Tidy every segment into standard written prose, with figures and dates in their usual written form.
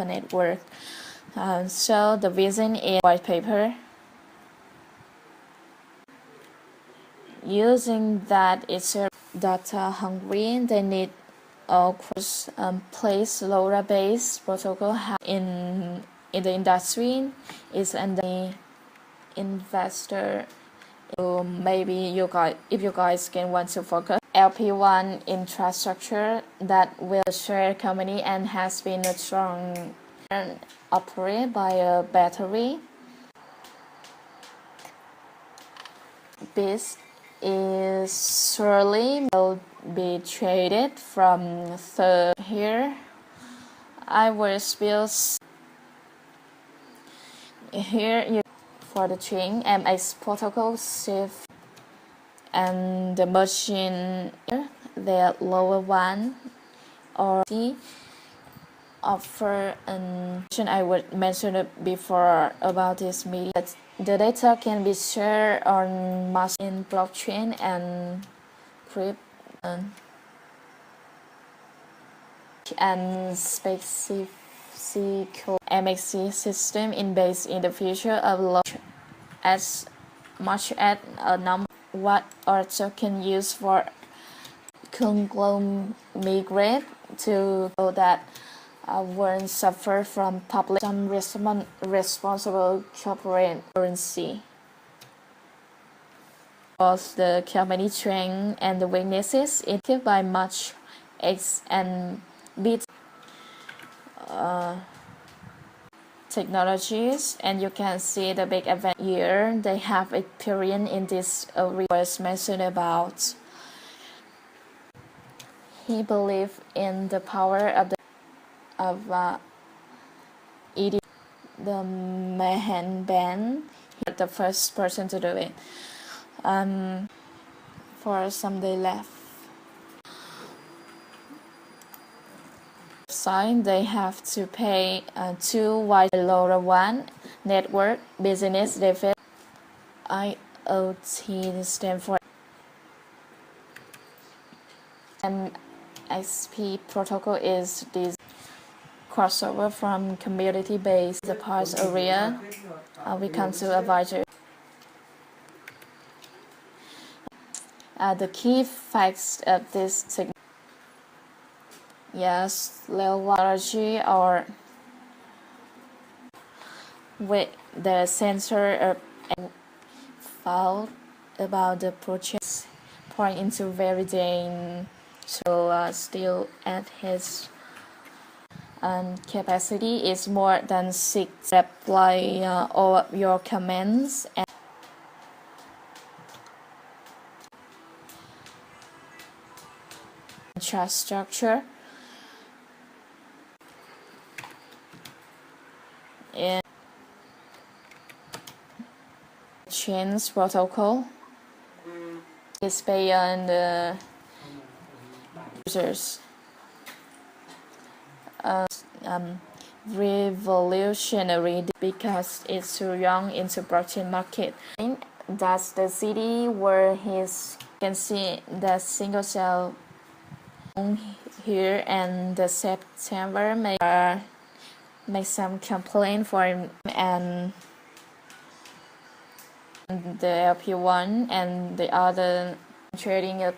network. So the vision is white paper. Using that, it's data hungry. They need a cross-place LoRa-based protocol in the industry. Is an investor. Maybe if you guys can want to focus LP1 infrastructure that will share company and has been a strong operated by a battery. This is surely will be traded from third here. I will spill here for the chain MX protocol shift and the machine the lower one or C offer an I would mention it before about this meeting. The data can be shared on mass in blockchain and crypto and specific MXC system in based in the future of as much as a number what are token used for conglomerate to so that won't suffer from public some responsible corporate currency. Both the company strength and the weaknesses it by much X and B technologies, and you can see the big event here. They have experience in this was mentioned about. He believed in the power of ED, the Mahan band. He was the first person to do it. For some day left. They have to pay two wide LoRa one network business defense IoT stand for MXP protocol is this crossover from community based the parts area. We come to advisor. The key facts of this technology. Yes, technology or with the sensor and file about the project point into very day so still at his capacity is more than 6 reply all of your comments and infrastructure and change protocol is beyond the users revolutionary because it's too young into blockchain market. That's the city where his can see the single cell here and the September make some complaint for him and the LP1 and the other trading of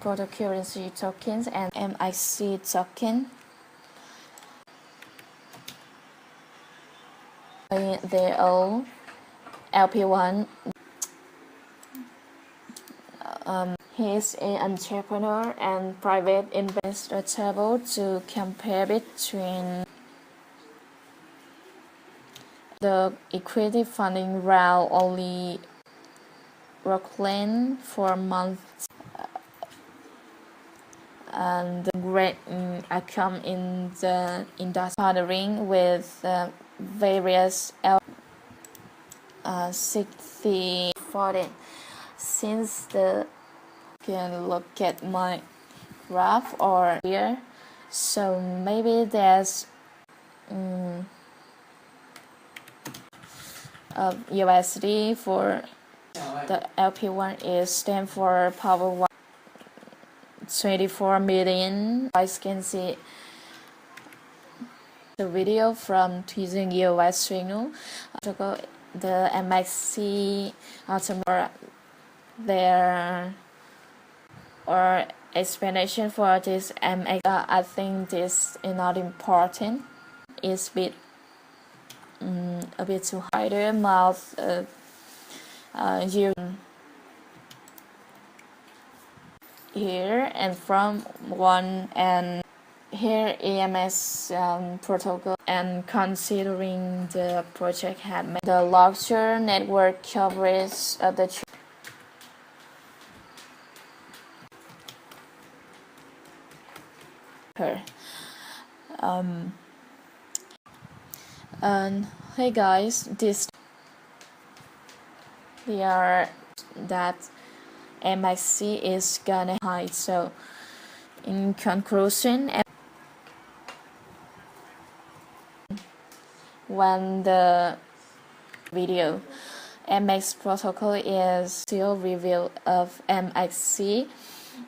cryptocurrency tokens and MXC token. They own LP1. He is an entrepreneur and private investor able to compare between the equity funding round only Rockland for months and the great outcome in the industry partnering with various 60-40 since the can look at my graph or here so maybe there's USD for the LP1 is stand for power 24 million. You guys can see the video from using US signal. The MXC automotive there or explanation for this MX. I think this is not important. It's a bit too high. The mouth you here and from one and here EMS protocol, and considering the project had made the larger network coverage of the and hey guys, this they are that MXC is gonna hide. So in conclusion, when the video MX protocol is still review of MXC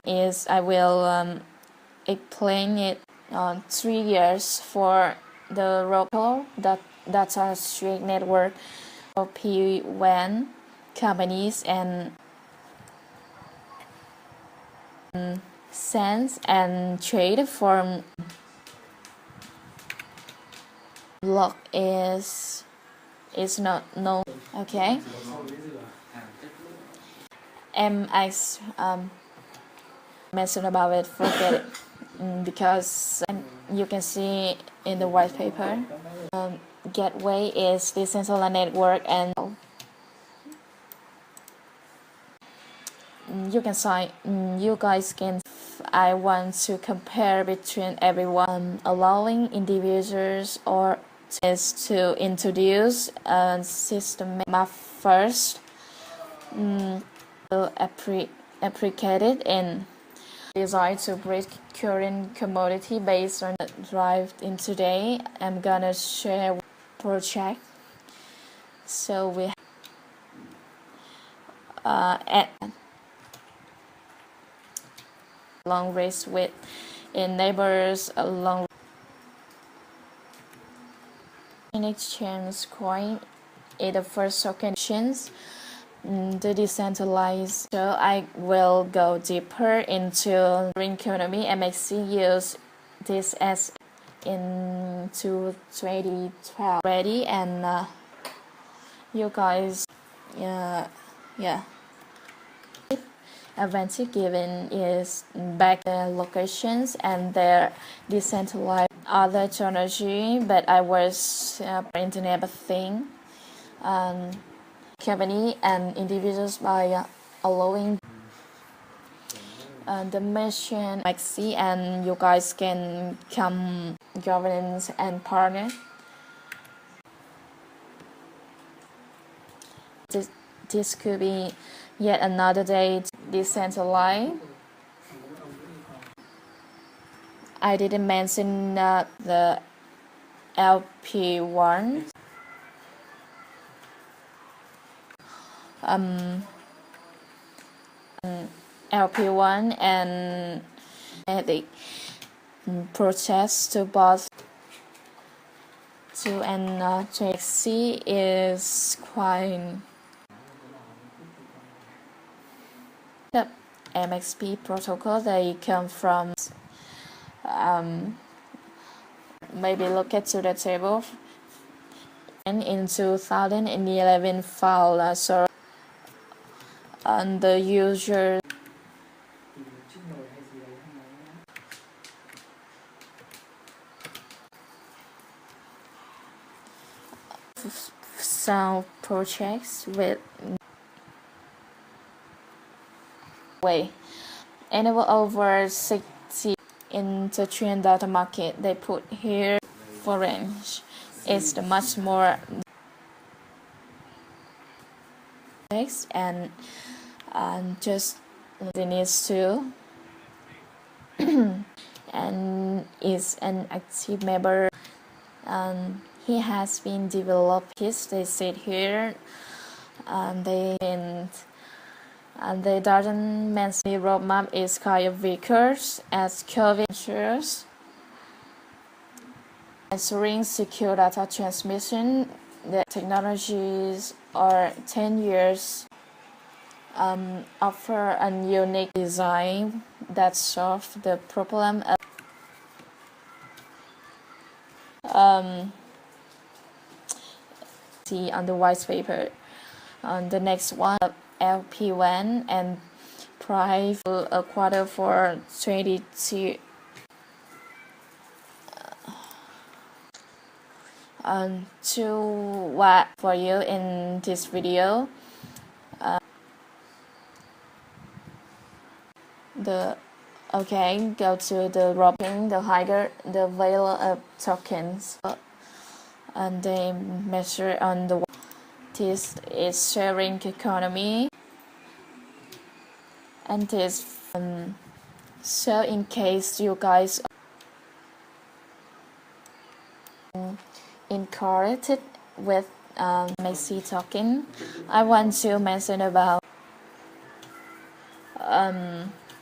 is I will explain it on 3 years for the local data street network of P1 companies and sense and trade form block is not known. Okay, MX mention about it, forget it, because you can see in the white paper gateway is decentralized network, and you can say you guys can. I want to compare between everyone, allowing individuals or is to introduce a system map first, applicated in design to break current commodity based on the drive in today. I'm gonna share project. So we at long race with in neighbors along in exchange coin in the first occasions the decentralized. So I will go deeper into green economy. MXC use this as into 2012 ready, and you guys yeah advantage given is back the locations and their decentralized other technology, but I was internet of thing company and individuals by allowing the mission MXC, and you guys can come governance and partner. This could be yet another day decentralized. I didn't mention the LP1 LP1 and the process to both to and MXC is quite the MXP protocol. They come from maybe look at to the table, and in 2011 file so on the user some projects with way enable over 60 in the trend data market. They put here for range is the much more and just the needs to and is an active member, and he has been developed his they said here, and they doesn't mention the roadmap is kind of vehicles as COVID ensures ensuring secure data transmission. The technologies are 10 years, offer a unique design that solves the problem of see on the white paper. On the next one, LP1 and price a quarter for 22. To what for you in this video. Go to the routing, the higher the value of tokens, and they measure on the. This is sharing economy, and this so in case you guys incorporated with MXC token, I want to mention about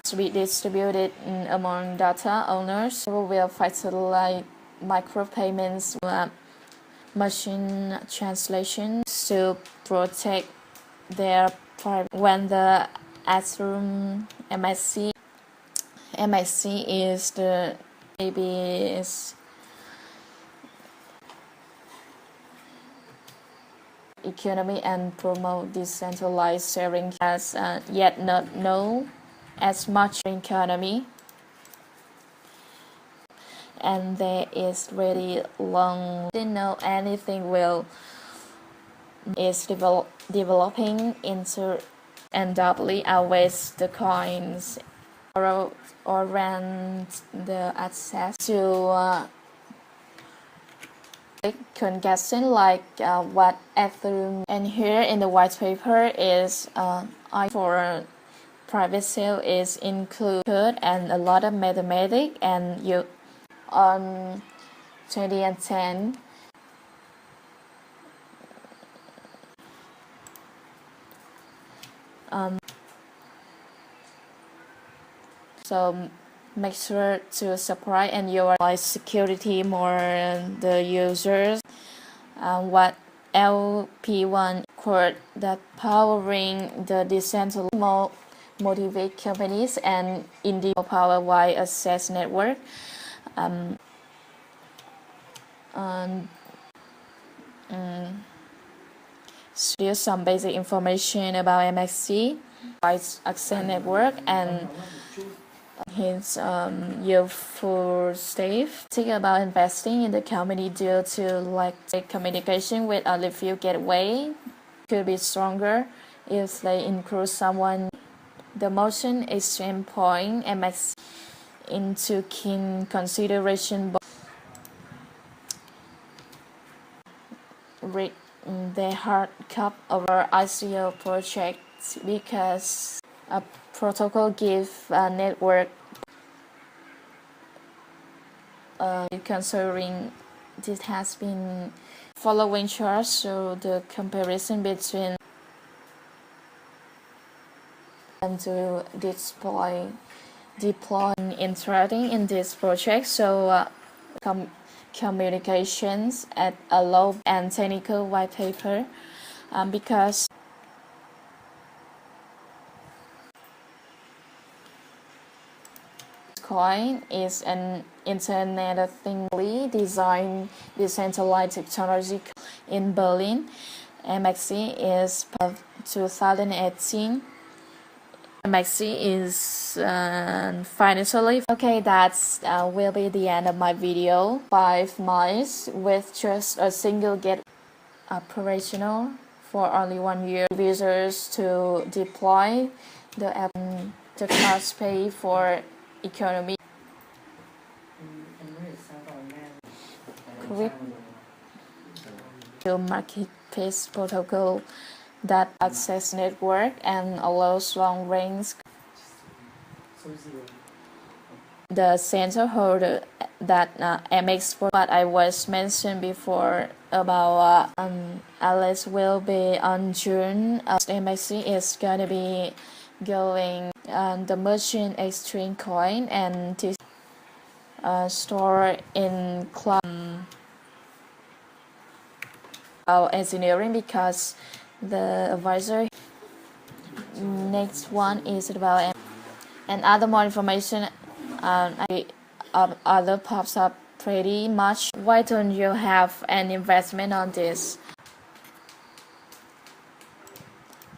to be distributed among data owners. We will facilitate micropayments, machine translation to protect their privacy. When the Ethereum MXC is the ABS economy and promote decentralized sharing as yet not known as much economy, and there is really long didn't know anything will is developing into and doubly outweighs the coins or rent the access to congestion like what Ethereum. And here in the white paper is for private sale is included and a lot of mathematics, and you on 2010 so make sure to subscribe and your security more the users. What LP1 court that powering the decentralized motivate companies and individual power wide access network. Here's some basic information about MXC, access network, and his useful staff. Think about investing in the company due to lack of communication with only few gateway could be stronger if they include someone. The motion exchange point MX into keen consideration read the hard cup over ICO projects because a protocol give a network considering this has been following chart, so the comparison between and to deploy interacting in this project. So communications at a low and technical white paper because coin is an Internet of Things designed decentralized technology in Berlin. MXC is of 2018. MXC is financially okay. That's will be the end of my video. 5 months with just a single get operational for only 1 year. Users to deploy the app. The cost pay for economy. To marketplace protocol that access network and allows long range. The center holder that MX what I was mentioned before about Alice will be on June. MXC is gonna be going the merchant exchange coin and to store in cloud. about engineering because the advisor. Next one is about and other more information. Other pops up pretty much. Why don't you have an investment on this?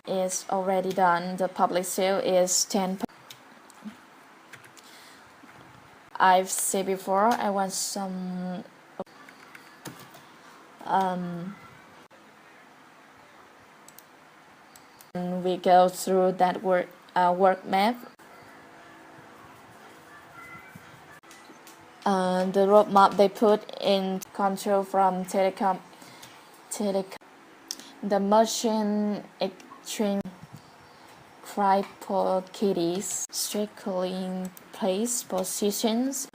Is already done. The public sale is 10%. I've said before I want some we go through that work map. The roadmap they put in control from telecom. The merchant exchange crypto kitties strictly place positions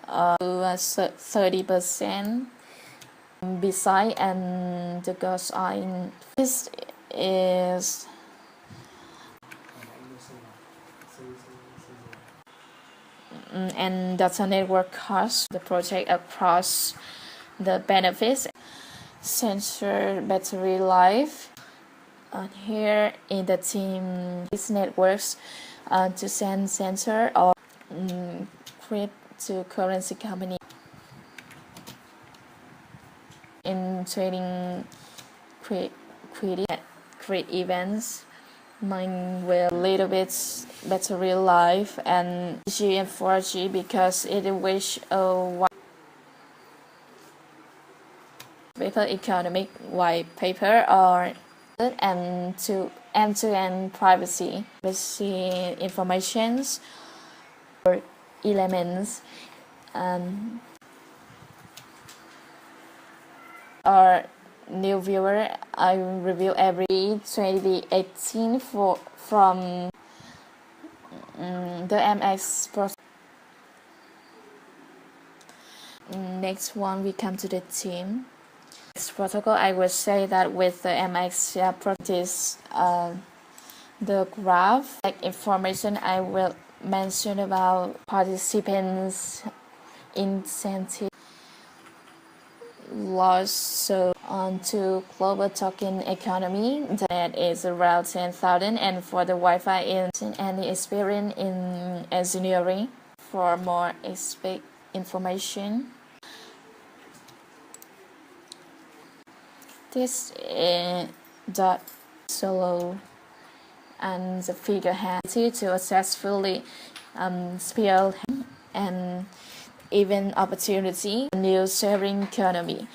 30% beside and the girls are in. This is and data network costs the project across the benefits sensor battery life here in the team these networks to send sensor or cryptocurrency company in trading create events mine with a little bit battery life and 3G and 4G because it wish a paper economic white paper or and to end-to-end privacy informations or elements or new viewer I review every 2018 from the MX process. Next one we come to the team. This protocol I will say that with the MXC practice the graph like information I will mention about participants incentive loss so on to global token economy that is around 10,000 and for the Wi-Fi in any experience in engineering for more information. This is dot solo and the figure has to successfully spell and even opportunity new sharing economy.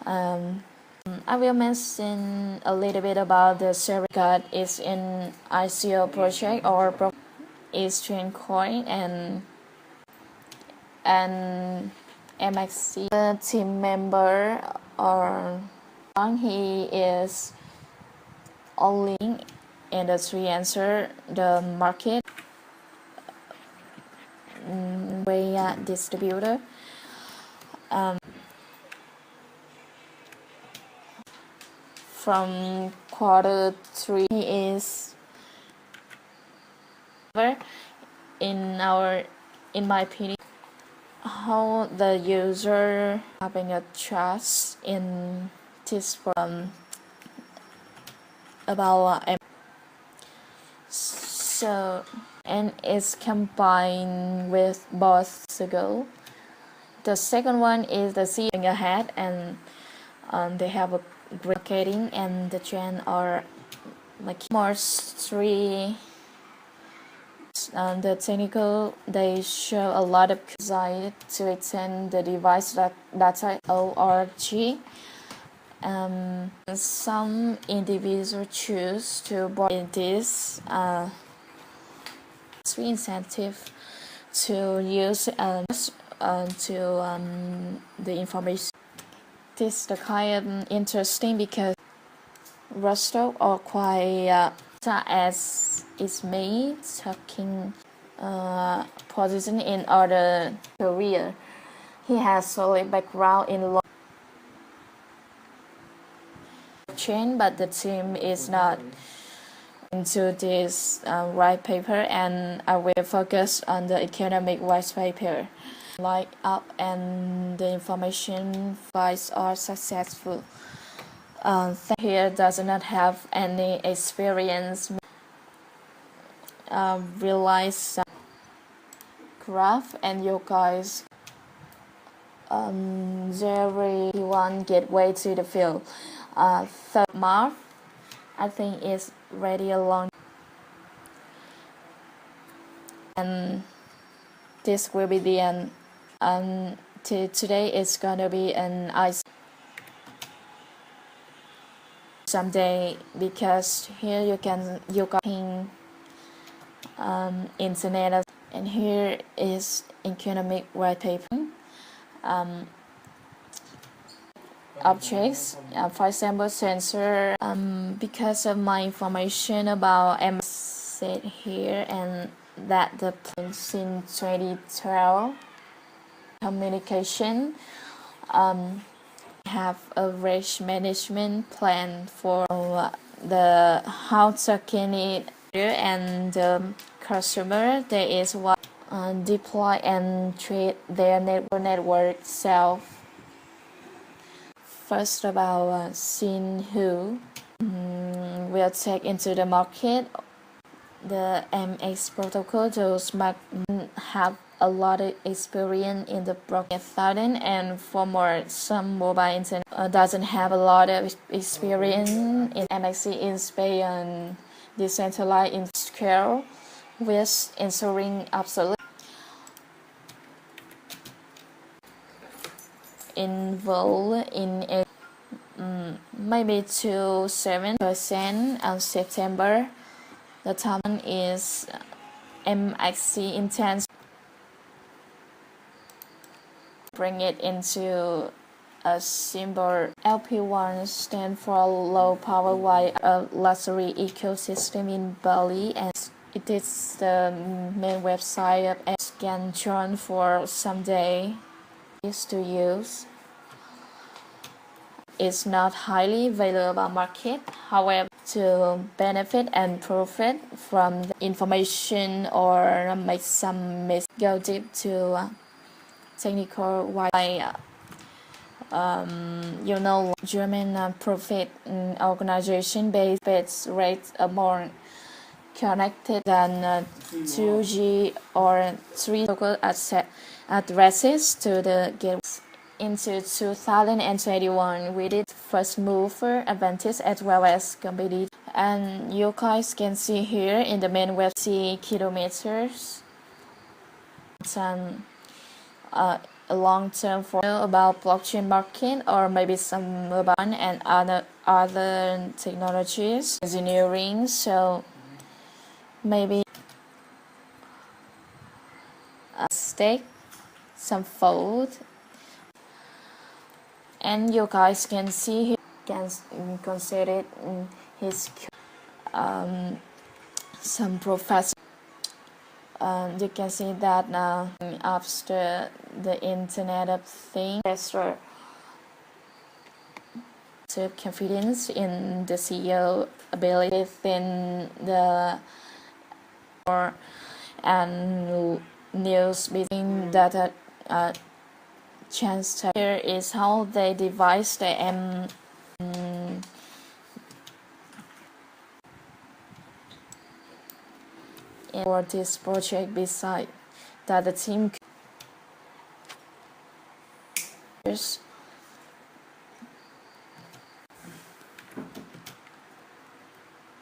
I will mention a little bit about the sharing card is in ICO project or exchange coin and MXC team member or he is only industry answer the market way distributor from Q3 is in my opinion how the user having a trust in this from about so and it's combined with both ago. The second one is the seeing ahead and they have a great marketing and the trend are like more 3 the technical they show a lot of desire to extend the device data ORG. Some individuals choose to buy this incentive to use the information. This is the kind of interesting because Rostock or quite as is made talking position in other career. He has solid background in law chain, but the team is not into this white paper, and I will focus on the economic white paper. light up and the information files are successful. Here does not have any experience. Realize graph and you guys Jerry one gateway to the field. Third March, I think is ready along, and this will be the end. Today is gonna be an ice someday because here you can internet, and here is economic white paper. Objects, for example, sensor. Because of my information about MXC here and that the plans in 2012 communication have a risk management plan for the how to can it and the customer. There is what deploy and treat their network self. First about seeing who will take into the market the MX protocol. Those might have a lot of experience in the broken thousand, and for more some mobile internet doesn't have a lot of experience in MXC is based on decentralized in scale with ensuring absolute involved in a maybe to 7% on September. The time is MXC intense. Bring it into a symbol. LP1 stand for low power wire, a luxury ecosystem in Bali, and it is the main website of Scan John for someday is to use. It's not highly valuable market. However, to benefit and profit from the information or make some go deep to technical why German profit organization based rates are more connected than 2G or 3 local addresses to the gateways. Into 2021 with its first mover advantage as well as competitive. And you guys can see here in the main web kilometers. Some a long-term for about blockchain market or maybe some mobile and other technologies, engineering. So maybe a stake, some fold. And you guys can see here, can consider his some professor. You can see that now after the Internet of Things, investor to confidence in the CEO ability within the and news between data. Chance here is how they devise the for this project. Beside that, the team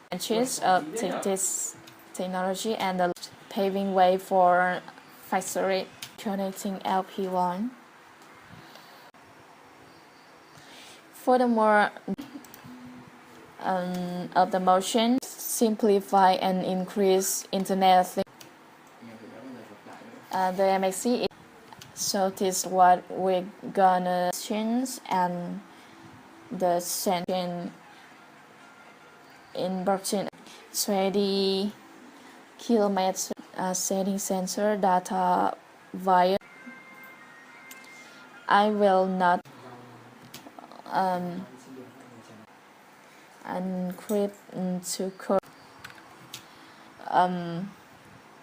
branches of this technology and the paving way for factory connecting LP1. Furthermore, of the motion, simplify and increase internet. The MXC. So this is what we're gonna change, and the session in blockchain 20 kilometers setting sensor data via. I will not encrypt to code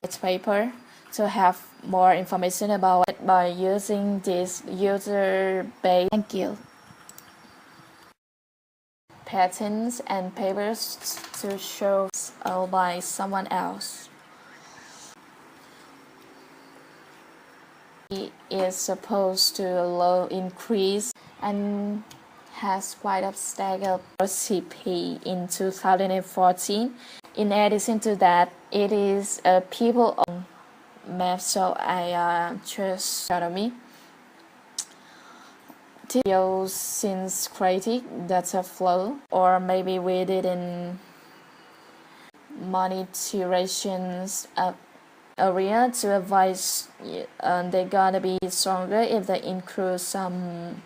its paper. to have more information about it by using this user-based. Thank you. Patents and papers to show by someone else. It is supposed to low increase and has quite a stack of CP in 2014. In addition to that, it is a people-owned map, so I just economy. Since critic data flow, or maybe we didn't monetizations area to advise they gotta be stronger if they include some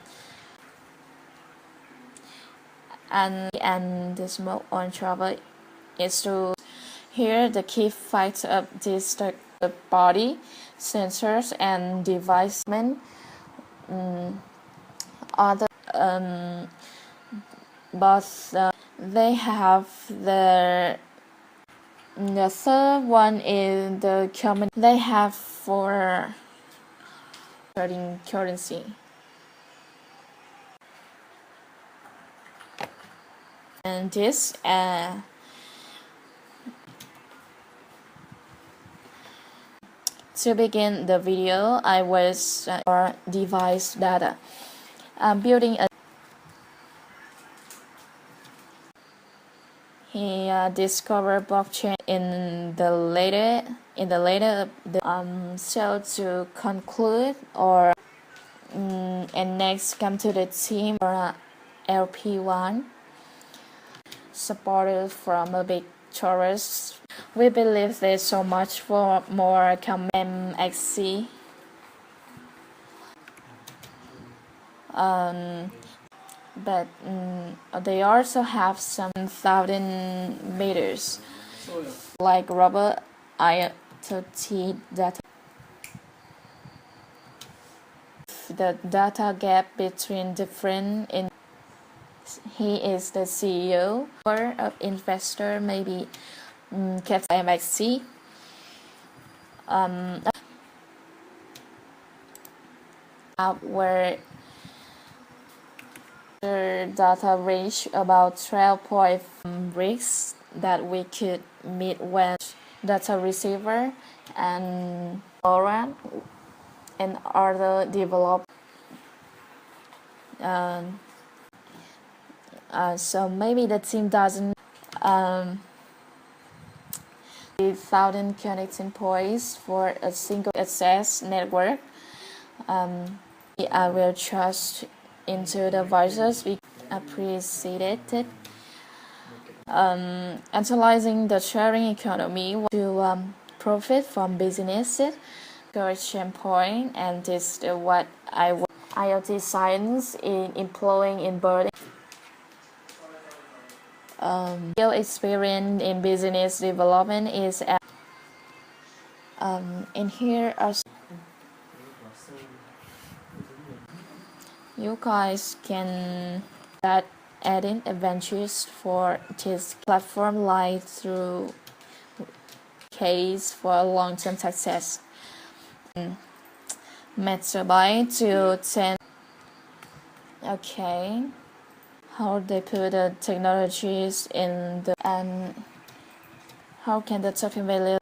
and the smoke on travel is to here the key facts of this the body sensors and devices other but they have the third one is the common they have for trading currency. And this to begin the video, I was for device data. Building a he discovered blockchain in the later so to conclude or and next come to the team or LP1 supported from a big tourist. We believe there's so much for more MXC. But they also have some 1,000 meters like rubber IoT data. The data gap between different he is the CEO or of investor maybe kept MXC where the data reach about 12 point risks that we could meet when data receiver and ORAN and other develop so maybe the team doesn't 1,000 connecting points for a single access network. I will trust into the devices we appreciated. Analyzing the sharing economy to profit from businesses, correction point, and this is what IoT science in employing in building. Real experience in business development is in here are you guys can start adding adventures for this platform like through case for long-term success. Metabyte to 10. Okay. How they put the technologies in the and how can the token value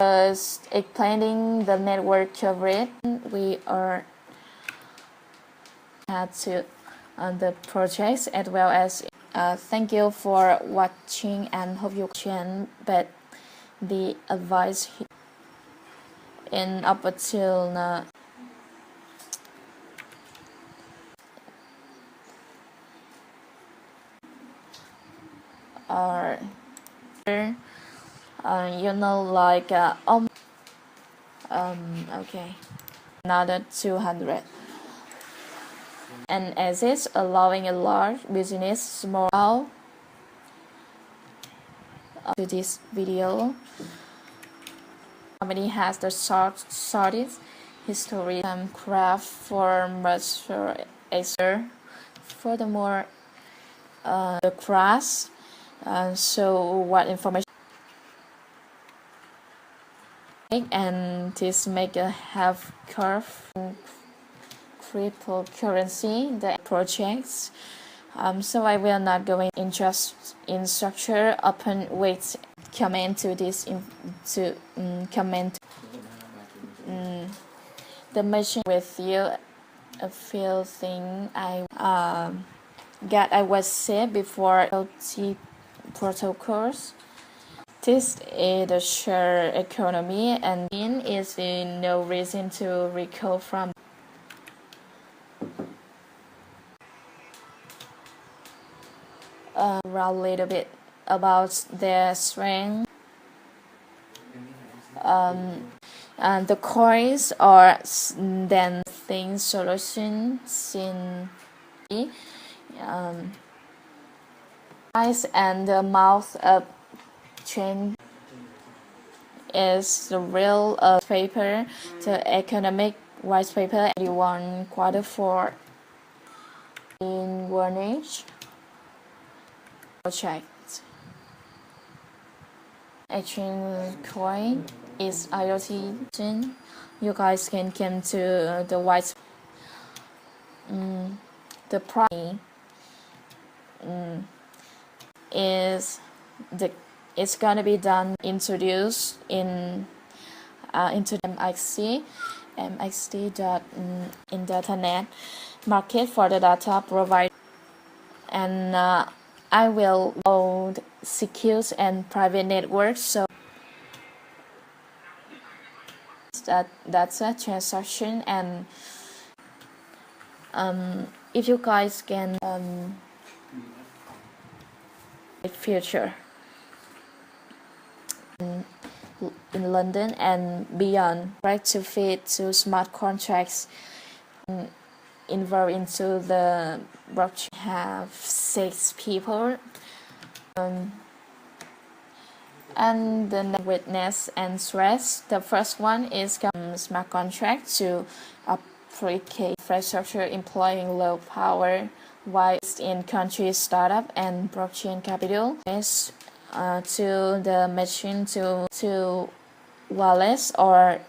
explaining the network coverage we are to on the projects as well as thank you for watching and hope you can but the advice in up until now. Or you know like okay another 200 and as it's allowing a large business small to this video company has the shortest history craft for master furthermore the crash so what information and this make a half curve cryptocurrency the projects. So I will not go in just in structure. Open wait comment to this comment the machine with you a few thing I was said before LT protocols. This is the shared economy and is no reason to recall from a little bit about their strength. And the cores are then things solutions in eyes and the mouth of change is the real paper, the economic white paper 81 quarter 4 in one age project. Exchange coin is IoT. You guys can come to the white the price is it's gonna be done introduced in into the MXC dot in datanet market for the data provider, and I will load secure and private networks, so that's a transaction. And if you guys can future in London and beyond, right, to fit to smart contracts involved into the blockchain. Have 6 people and the witness and stress. The first one is smart contract to applicate infrastructure employing low power while in country startup and blockchain capital is to the machine to wallets or